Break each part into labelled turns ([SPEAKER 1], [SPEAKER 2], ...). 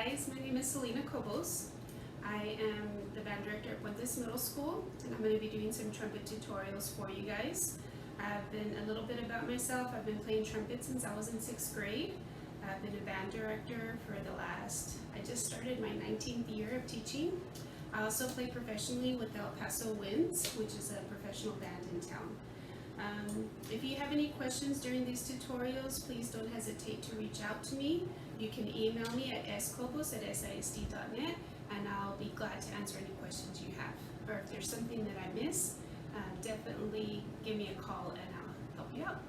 [SPEAKER 1] guys, my name is Selena Cobos. I am the band director at Puentes Middle School, and I'm going to be doing some trumpet tutorials for you guys. I've been a little bit about myself. I've been playing trumpet since I was in 6th grade. I've been a band director for I just started my 19th year of teaching. I also play professionally with the El Paso Winds, which is a professional band in town. If you have any questions during these tutorials, please don't hesitate to reach out to me. You can email me at scobos@sisd.net, and I'll be glad to answer any questions you have. Or if there's something that I miss, definitely give me a call and I'll help you out.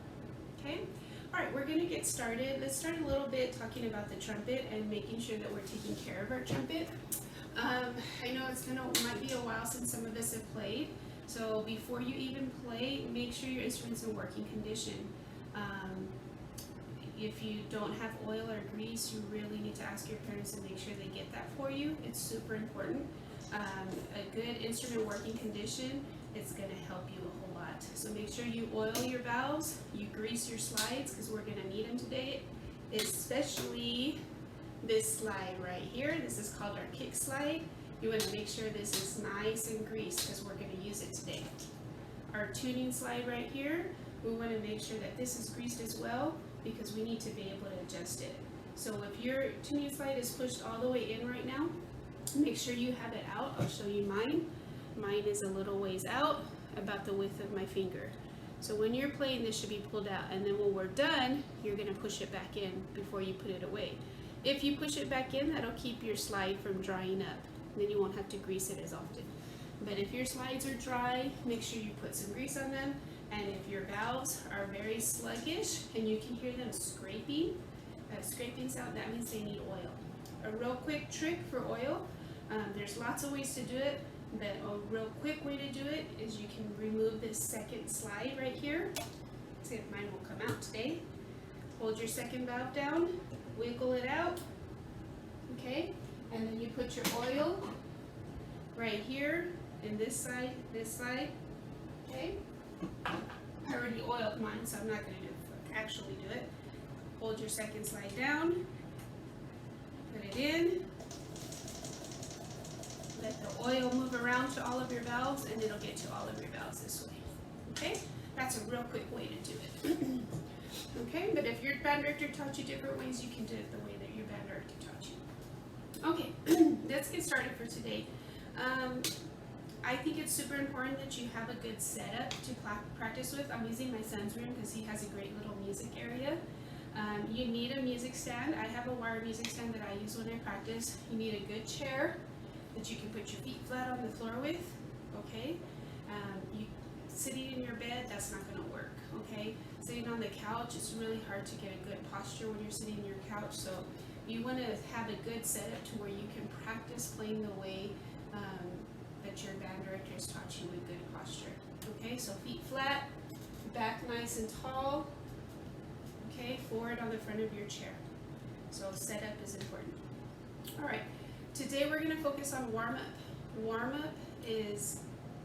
[SPEAKER 1] Okay? All right, we're going to get started. Let's start a little bit talking about the trumpet and making sure that we're taking care of our trumpet. I know might be a while since some of us have played. So before you even play, make sure your instrument's in working condition. If you don't have oil or grease, you really need to ask your parents to make sure they get that for you. It's super important. A good instrument working condition is going to help you a whole lot. So make sure you oil your valves, you grease your slides, because we're going to need them today, especially this slide right here. This is called our kick slide. You want to make sure this is nice and greased because we're going to use it today. Our tuning slide right here, we want to make sure that this is greased as well because we need to be able to adjust it. So if your tuning slide is pushed all the way in right now, make sure you have it out. I'll show you mine. Mine is a little ways out, about the width of my finger. So when you're playing, this should be pulled out, and then when we're done, you're going to push it back in before you put it away. If you push it back in, that'll keep your slide from drying up. Then you won't have to grease it as often. But if your slides are dry, make sure you put some grease on them. And if your valves are very sluggish and you can hear them scraping, that scraping sound, that means they need oil. A real quick trick for oil, there's lots of ways to do it, but a real quick way to do it is you can remove this second slide right here. See if mine will come out today. Hold your second valve down, wiggle it out, okay? And then you put your oil right here in this side, okay? I already oiled mine, so I'm not going to actually do it. Hold your second slide down, put it in, let the oil move around to all of your valves, and it'll get to all of your valves this way, okay? That's a real quick way to do it. Okay, but if your band director taught you different ways, you can do it the way that your band director taught you. Okay, let's get started for today. I think it's super important that you have a good setup to practice with. I'm using my son's room because he has a great little music area. You need a music stand. I have a wire music stand that I use when I practice. You need a good chair that you can put your feet flat on the floor with, okay? Sitting in your bed, that's not going to work, okay? Sitting on the couch, it's really hard to get a good posture when you're sitting on your couch, so you want to have a good setup to where you can practice playing the way that your band director has taught you with good posture, okay? So feet flat, back nice and tall, okay? Forward on the front of your chair. So setup is important. All right, today we're going to focus on warm-up. Warm-up is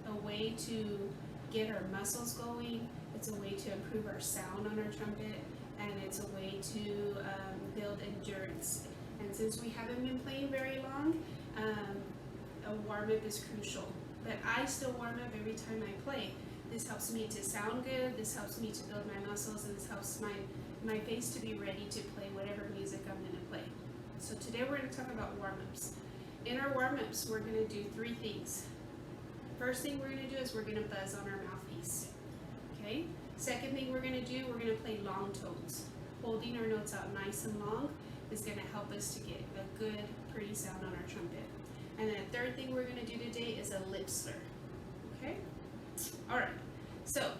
[SPEAKER 1] a way to get our muscles going. It's a way to improve our sound on our trumpet, and it's a way to build endurance. And since we haven't been playing very long, a warm-up is crucial. But I still warm up every time I play. This helps me to sound good, this helps me to build my muscles, and this helps my face to be ready to play whatever music I'm going to play. So today we're going to talk about warm-ups. In our warm-ups, we're going to do 3 things. First thing we're going to do is we're going to buzz on our mouthpiece, okay? Second thing we're going to do, we're going to play long tones. Holding our notes out nice and long is going to help us to get a good, pretty sound on our trumpet. And then the third thing we're going to do today is a lip slur, okay? All right, so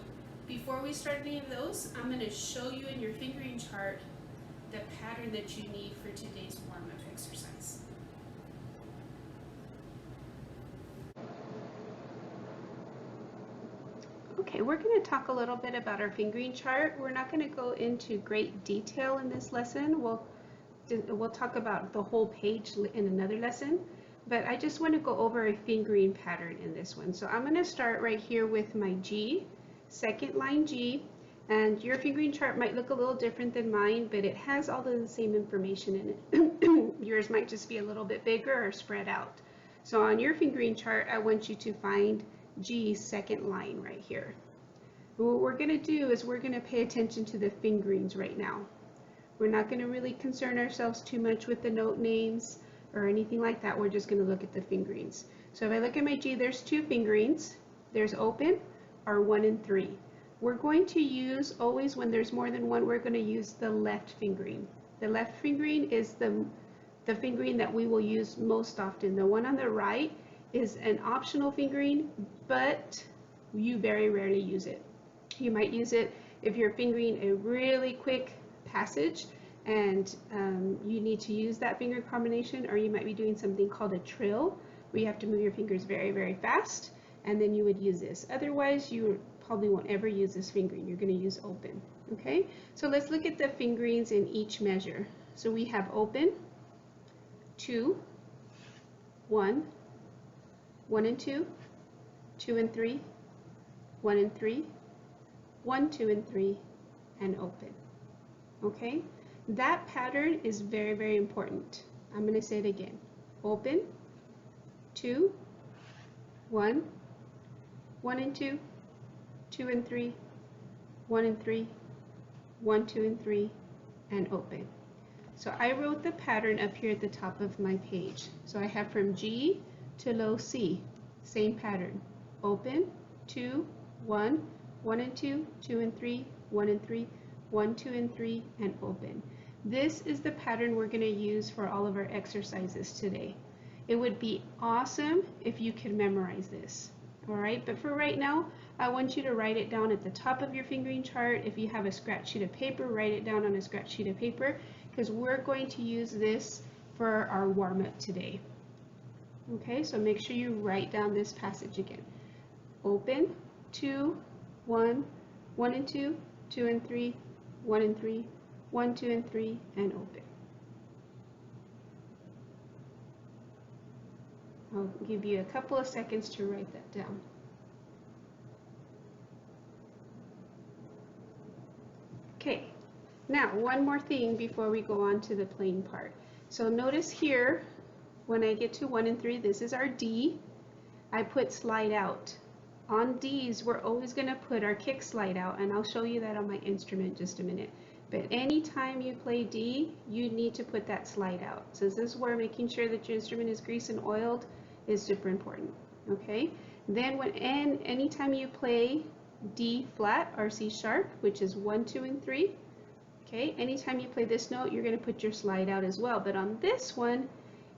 [SPEAKER 1] before we start any of those, I'm going to show you in your fingering chart the pattern that you need for today's warm-up exercise. Okay, we're going to talk a little bit about our fingering chart. We're not going to go into great detail in this lesson. We'll talk about the whole page in another lesson, but I just want to go over a fingering pattern in this one. So I'm going to start right here with my G, second line G, and your fingering chart might look a little different than mine, but it has all of the same information in it. Yours might just be a little bit bigger or spread out. So on your fingering chart, I want you to find G's second line right here. And what we're going to do is we're going to pay attention to the fingerings right now. We're not going to really concern ourselves too much with the note names or anything like that. We're just going to look at the fingerings. So if I look at my G, there's two fingerings. There's open or 1 and 3. We're going to use, always when there's more than one, we're going to use the left fingering. The left fingering is the fingering that we will use most often. The one on the right is an optional fingering, but you very rarely use it. You might use it if you're fingering a really quick passage and you need to use that finger combination, or you might be doing something called a trill where you have to move your fingers very, very fast, and then you would use this. Otherwise, you probably won't ever use this fingering. You're going to use open. Okay, so let's look at the fingerings in each measure. So we have open, 2, 1, 1 and 2, 2 and 3, 1 and 3, 1, 2 and 3, and open. Okay, that pattern is very, very important. I'm going to say it again. Open, 2, 1, 1 and 2, 2 and 3, 1 and 3, 1, 2 and 3, and open. So I wrote the pattern up here at the top of my page. So I have from G to low C, same pattern. Open, 2, 1, 1 and 2, 2 and 3, 1 and 3, 1, 2 and 3, and open. This is the pattern we're going to use for all of our exercises today. It would be awesome if you could memorize this. All right, but for right now, I want you to write it down at the top of your fingering chart. If you have a scratch sheet of paper, write it down on a scratch sheet of paper, because we're going to use this for our warm-up today. Okay, so make sure you write down this passage again. Open, 2, 1, 1 and 2, 2 and 3, 1 and 3, 1, 2 and 3, and open. I'll give you a couple of seconds to write that down. Okay, now one more thing before we go on to the playing part. So notice here, when I get to 1 and 3, this is our D. I put slide out. On D's, we're always going to put our kick slide out, and I'll show you that on my instrument in just a minute. But anytime you play D, you need to put that slide out. So this is where making sure that your instrument is greased and oiled is super important. Okay? Then anytime you play D flat or C sharp, which is 1, 2, and 3, okay, anytime you play this note, you're going to put your slide out as well. But on this one,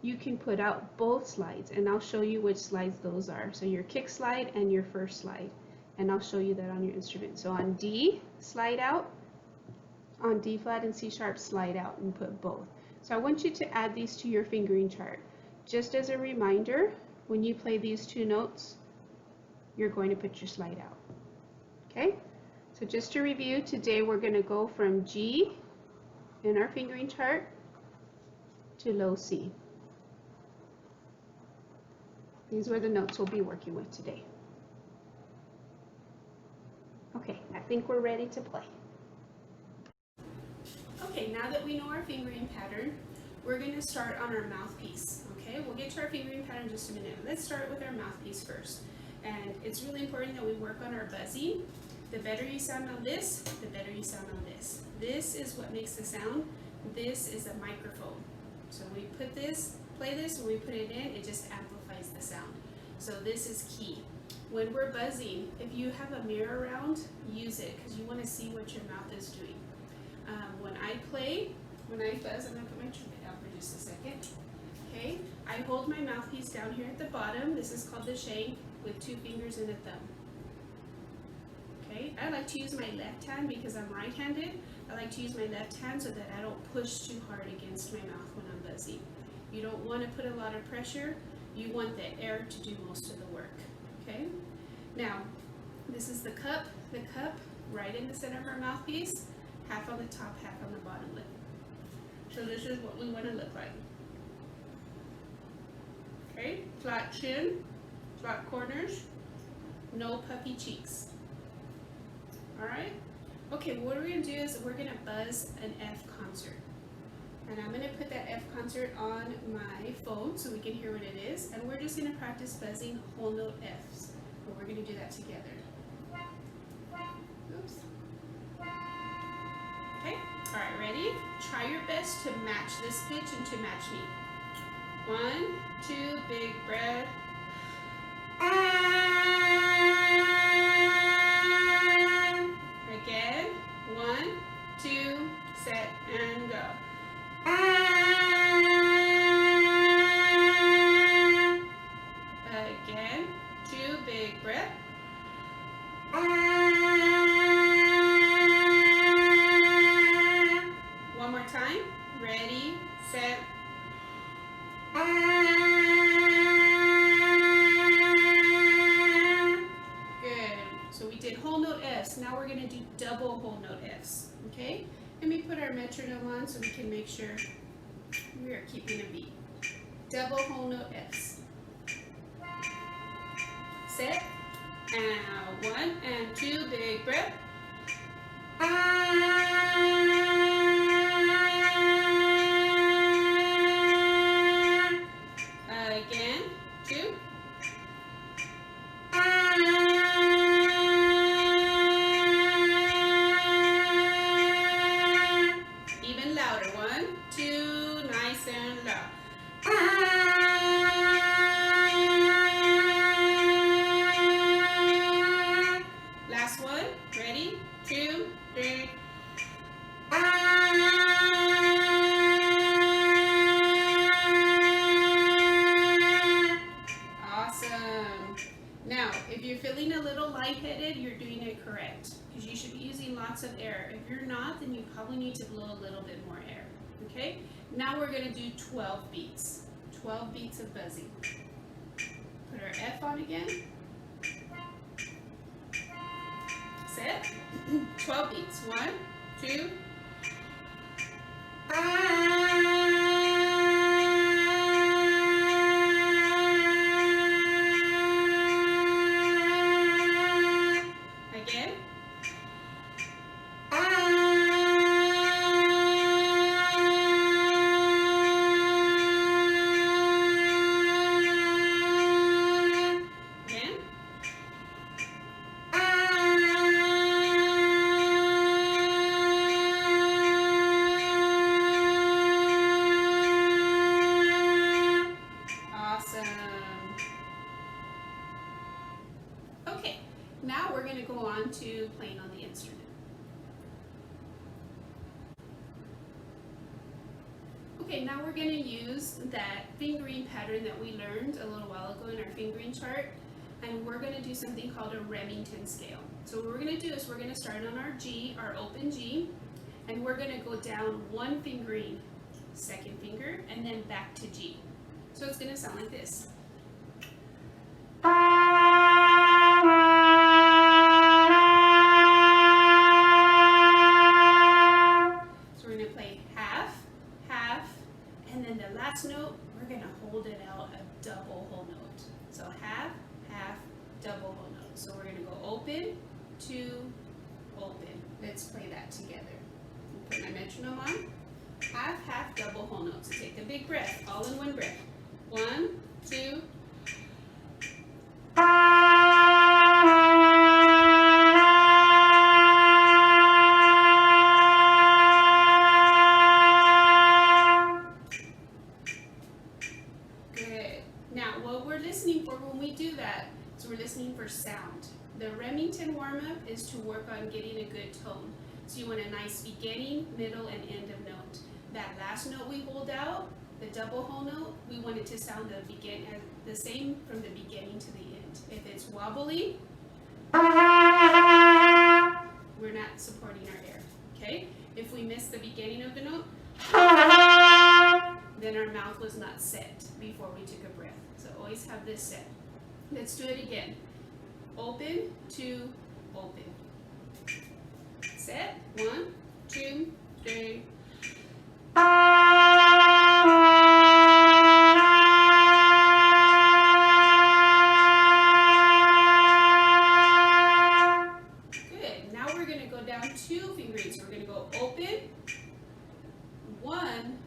[SPEAKER 1] you can put out both slides, and I'll show you which slides those are. So your kick slide and your first slide, and I'll show you that on your instrument. So on D, slide out. On D flat and C sharp, slide out and put both. So I want you to add these to your fingering chart. Just as a reminder, when you play these two notes, you're going to put your slide out. Okay? So just to review, today we're going to go from G in our fingering chart to low C. These are the notes we'll be working with today. Okay, I think we're ready to play. Okay, now that we know our fingering pattern, we're going to start on our mouthpiece. Okay, we'll get to our fingering pattern in just a minute. Let's start with our mouthpiece first. And it's really important that we work on our buzzing. The better you sound on this, the better you sound on this. This is what makes the sound. This is a microphone. So we put this, play this, when we put it in, it just amplifies the sound. So this is key. When we're buzzing, if you have a mirror around, use it, because you want to see what your mouth is doing. When I buzz, I'm going to put my trumpet down for just a second. Okay, I hold my mouthpiece down here at the bottom. This is called the shank, with 2 fingers and a thumb. Okay, I like to use my left hand because I'm right-handed. I like to use my left hand so that I don't push too hard against my mouth when I'm buzzing. You don't want to put a lot of pressure. You want the air to do most of the work. Okay, now this is the cup right in the center of our mouthpiece, half on the top, half on the bottom lip. So this is what we want to look like. Okay, flat chin, flat corners, no puffy cheeks. All right. Okay, what we're going to do is we're going to buzz an F concert. And I'm going to put that F concert on my phone so we can hear what it is. And we're just going to practice buzzing whole note Fs. But we're going to do that together. Oops. Okay, all right, ready? Try your best to match this pitch and to match me. 1, 2, big breath. Again, 1, 2, set and go. Again, 2, big breath. One more time. Ready, set. Good. So we did whole note Fs. Now we're going to do double whole note Fs. Okay? Let me put our metronome on so we can make sure we are keeping a beat. Double whole note Fs. Set. And 1 and 2, big breath. Again, 2. Even louder. 1, 2, nice and loud. Last one. Ready? 2, 3. Awesome. Now, if you're feeling a little lightheaded, you're doing it correct because you should be using lots of air. If you're not, then you probably need to blow a little bit more air. Okay? Now we're going to do 12 beats. 12 beats of buzzing. Put our F on again. Set. 12 beats. 1, 2. Again. Again. Awesome. Okay, now we're going to go on to playing on the instrument. Okay, now we're going to use that fingering pattern that we learned a little while ago in our fingering chart, and we're going to do something called a Remington scale. So what we're going to do is we're going to start on our G, our open G, and we're going to go down one fingering, second finger, and then back to G. So it's going to sound like this. So we're going to play half, half, and then the last note, we're going to hold it out a double whole note. So half, half, double whole note. So we're going to go open, 2, open. Let's play that together. Put my metronome on. Half, half, double whole note. So take a big breath, all in one breath. 1, 2. Good. Now, what we're listening for when we do that is we're listening for sound. The Remington warm-up is to work on getting a good tone. So you want a nice beginning, middle, and end of note. That last note we hold out, the double whole note, we want it to sound the same from the beginning to the end. If it's wobbly, we're not supporting our air, okay? If we miss the beginning of the note, then our mouth was not set before we took a breath. So always have this set. Let's do it again. Open, 2, open. Set, 1, 2, 3. Good. Now we're going to go down 2 fingerings. We're going to go open, 1,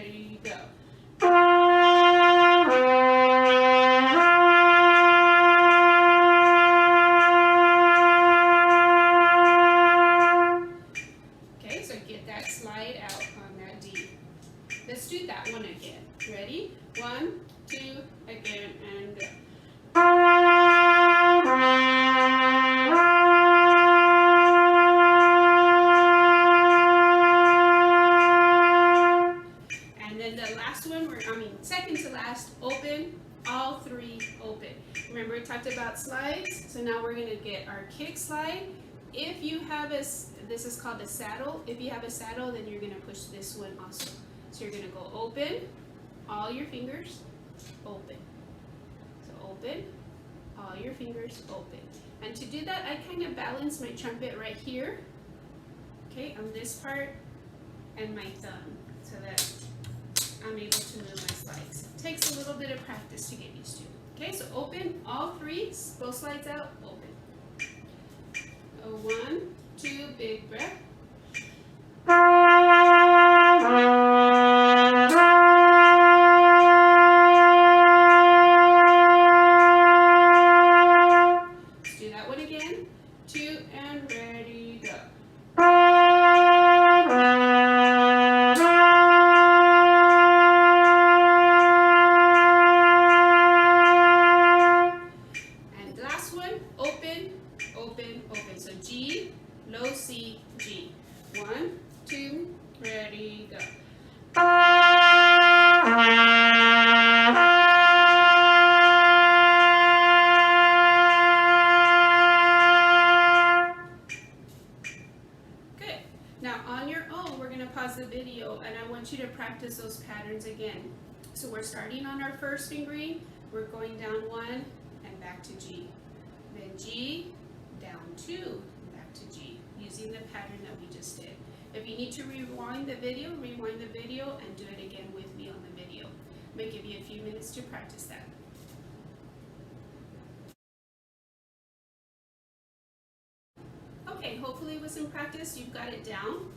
[SPEAKER 1] ready, go. Okay, so get that slide out on that D. Let's do that one again. Ready? 1, 2, again, and go. And then the last one, second to last, open, all 3 open. Remember we talked about slides? So now we're going to get our kick slide. If you have this is called a saddle. If you have a saddle, then you're going to push this one also. So you're going to go open, all your fingers, open. So open, all your fingers, open. And to do that, I kind of balance my trumpet right here, okay, on this part, and my thumb, so that I'm able to move my slides. It takes a little bit of practice to get used to. Okay, so open, all 3, both slides out, open. 1, 2, big breath. Let's do that one again. 2, and ready, go. And last one, open, open, open. So G, low C, G. 1, 2, ready, go. Good. Now on your own, we're going to pause the video and I want you to practice those patterns again. So we're starting on our first fingering, we're going down 1 and back to G. Then G, down 2, back to G, using the pattern that we just did. If you need to rewind the video and do it again with me on the video. I'm going to give you a few minutes to practice that. Okay, hopefully with some practice you've got it down.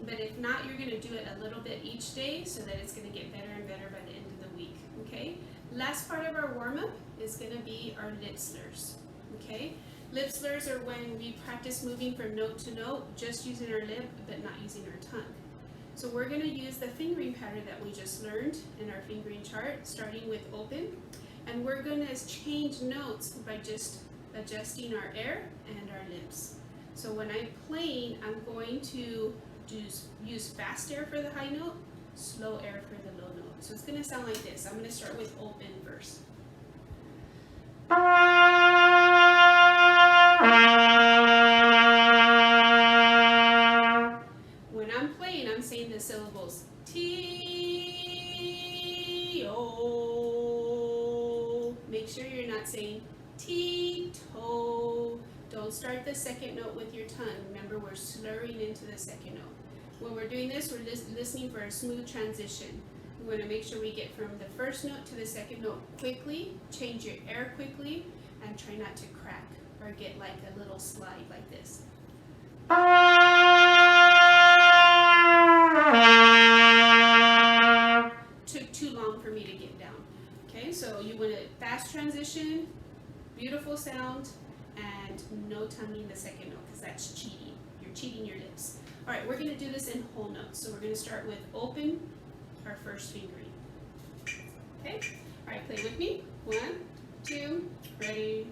[SPEAKER 1] But if not, you're going to do it a little bit each day so that it's going to get better and better by the end of the week. Okay? Last part of our warm-up is going to be our lip slurs. Okay? Lip slurs are when we practice moving from note to note, just using our lip but not using our tongue. So we're going to use the fingering pattern that we just learned in our fingering chart, starting with open. And we're going to change notes by just adjusting our air and our lips. So when I'm playing, I'm going to use fast air for the high note, slow air for the low note. So it's going to sound like this. I'm going to start with open first. When I'm playing, I'm saying the syllables T-O. Make sure you're not saying T-to. Don't start the second note with your tongue. Remember, we're slurring into the second note. When we're doing this, we're listening for a smooth transition. We want to make sure we get from the first note to the second note quickly, change your air quickly, and try not to crack or get like a little slide like this. Took too long for me to get down. Okay, so you want a fast transition, beautiful sound, and no tonguing the second note because that's cheating. You're cheating your lips. All right, we're going to do this in whole notes. So we're going to start with open, our first fingering. Okay? All right, play with me. 1, 2, ready.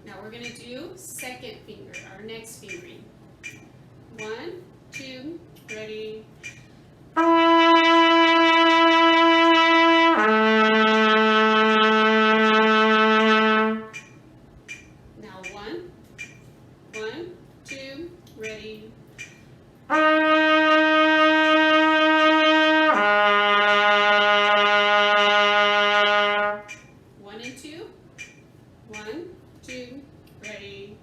[SPEAKER 1] Now we're going to do second finger, our next fingering. 1, 2, ready. Now 1, 2, ready. 1 and 2. 1, 2, ready.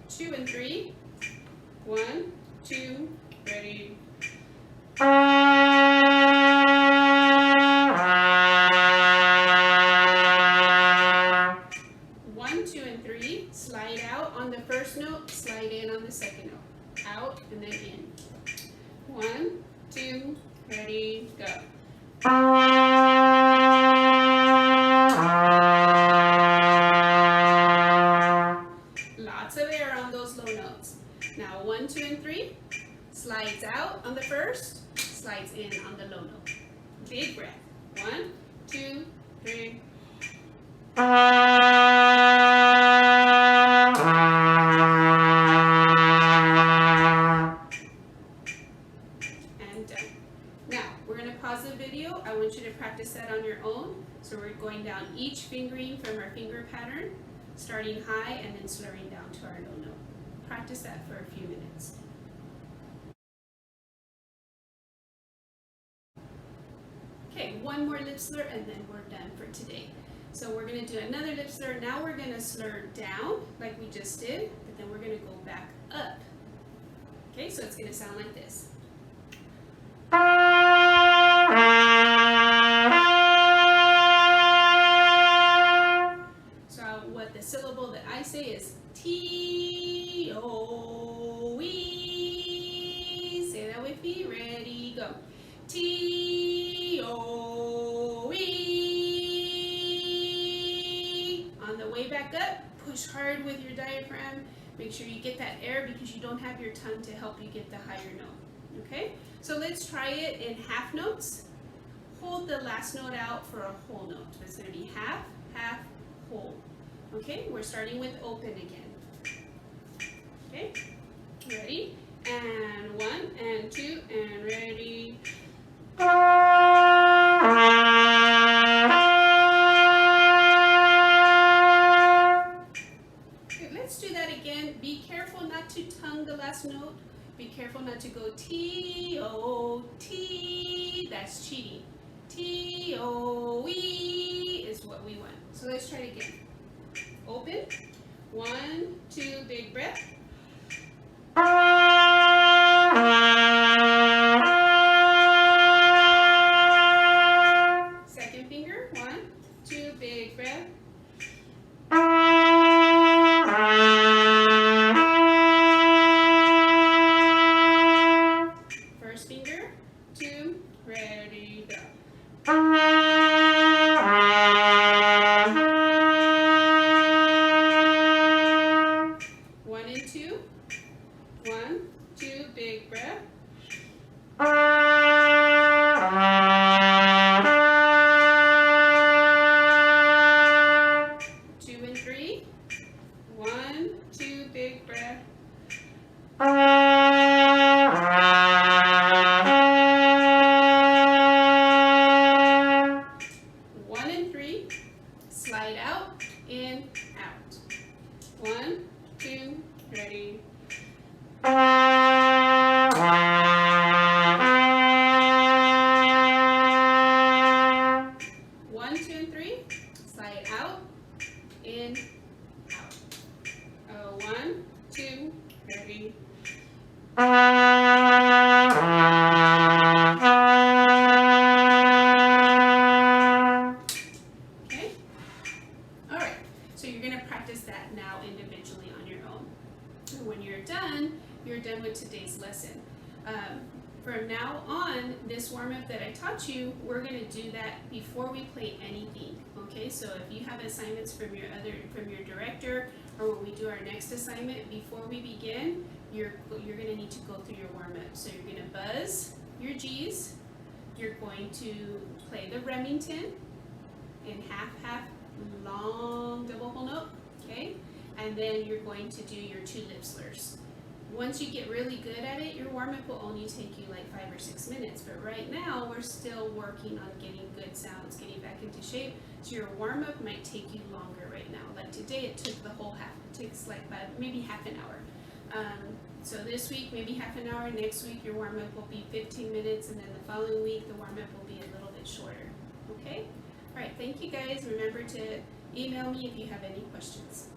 [SPEAKER 1] 2 and 3. 1, 2, ready. and then in. 1, 2, ready, go. Lots of air on those low notes. Now 1, 2, and 3. Slides out on the first, slides in on the low note. Big breath. 1, 2, 3. And done. Now, we're going to pause the video. I want you to practice that on your own. So we're going down each fingering from our finger pattern, starting high and then slurring down to our low note. Practice that for a few minutes. Okay, one more lip slur and then we're done for today. So we're going to do another lip slur. Now we're going to slur down like we just did, but then we're going to go back up. Okay, so it's going to sound like this. So what the syllable that I say is T-O-E. Say that with me. Ready, go. T-O-E. On the way back up, push hard with your diaphragm. Make sure you get that air because you don't have your tongue to help you get the higher note. Okay? So let's try it in half notes. Hold the last note out for a whole note. It's going to be half, half, whole. Okay? We're starting with open again. Okay? Ready? And 1, and 2, and ready. Okay, let's do that again. Be careful not to tongue the last note. Be careful not to go T-O-T. That's cheating. T-O-E is what we want. So let's try it again. Open. 1, 2, big breath. Second finger. 1, 2, big breath. First finger. 2, ready, go. 1 and 2. 1, 2, big breath. 2 and 3. 1, 2, big breath. 1 and 3. Slide out, in, out. 1, 2, ready. 1, 2, and 3. Slide out, in, out. 1, 2, ready. Okay? All right. So you're going to practice that now individually on your own. And when you're done with today's lesson. From now on, this warm-up that I taught you, we're going to do that before we play anything. Okay, so if you have assignments from your director, or when we do our next assignment, before we begin, you're going to need to go through your warm-up. So you're going to buzz your G's. You're going to play the Remington in half, long double whole note. Okay, and then you're going to do your 2 lip slurs. Once you get really good at it, your warm-up will only take you like 5 or 6 minutes. But right now, we're still working on getting good sounds, getting back into shape. So your warm-up might take you longer right now. Like today, it took the whole half. It takes like maybe half an hour. So this week, maybe half an hour. Next week, your warm-up will be 15 minutes. And then the following week, the warm-up will be a little bit shorter. Okay? All right, thank you guys. Remember to email me if you have any questions.